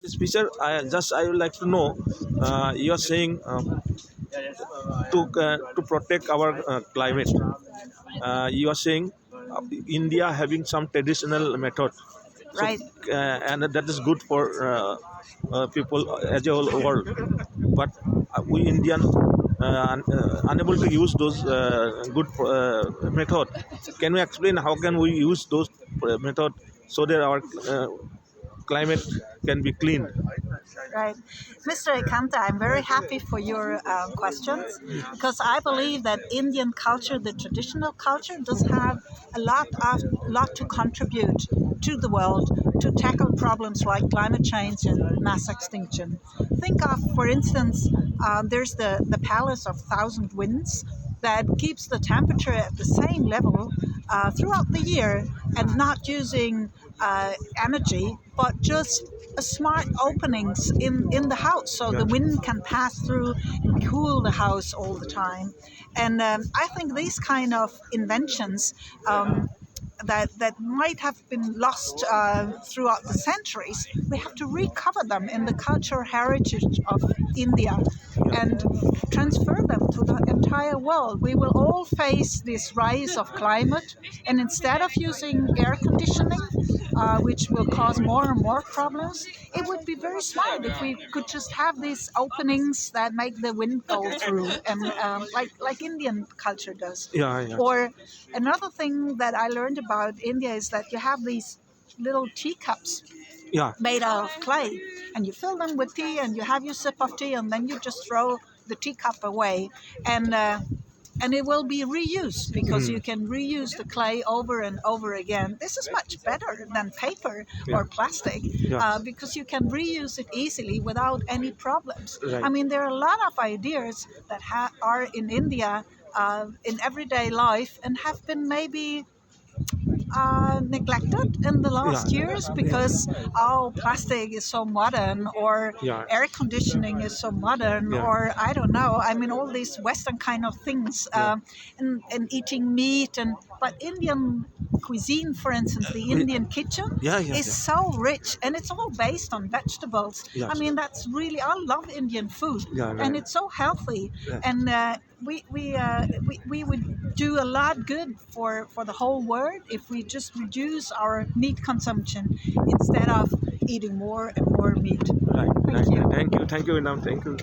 This picture, I would like to know. You are saying to protect our climate. You are saying India having some traditional method, so Right, and that is good for people as a whole world. But we Indian unable to use those good method. Can you explain how can we use those method so that our climate can be clean? right. Mr. Ekanta, I'm very happy for your questions because I believe that Indian culture, the traditional culture, does have a lot to contribute to the world to tackle problems like climate change and mass extinction. Think of, for instance, there's the Palace of Thousand Winds that keeps the temperature at the same level throughout the year and not using energy, but just smart openings in the house so Yeah. the wind can pass through and cool the house all the time. And I think these kind of inventions that might have been lost throughout the centuries, we have to recover them in the cultural heritage of India and transfer them to the entire world. We will all face this rise of climate, and instead of using air conditioning, which will cause more and more problems, it would be very smart if we could just have these openings that make the wind go through, and like Indian culture does. Yeah, yeah, Or another thing that I learned about India is that you have these little teacups yeah. made out of clay, and you fill them with tea, and you have your sip of tea, and then you just throw the teacup away, and it will be reused because you can reuse the clay over and over again. This is much better than paper Yeah. or plastic Yeah. because you can reuse it easily without any problems. Right. I mean, there are a lot of ideas that are in India in everyday life and have been maybe neglected in the Yeah. last years because plastic is so modern, or Yeah. air conditioning is so modern, Yeah. or I don't know. I mean, all these Western kind of things, Yeah. and eating meat, and but Indian cuisine, for instance, the Indian kitchen Yeah, yeah, is yeah. so rich, and it's all based on vegetables. I Yes. mean, that's really, I love Indian food, Yeah, and right. it's so healthy, Yeah. and we would do a lot good for the whole world if we just reduce our meat consumption instead of eating more and more meat. Right, Thank right. you. Thank you, Vinam. Thank you.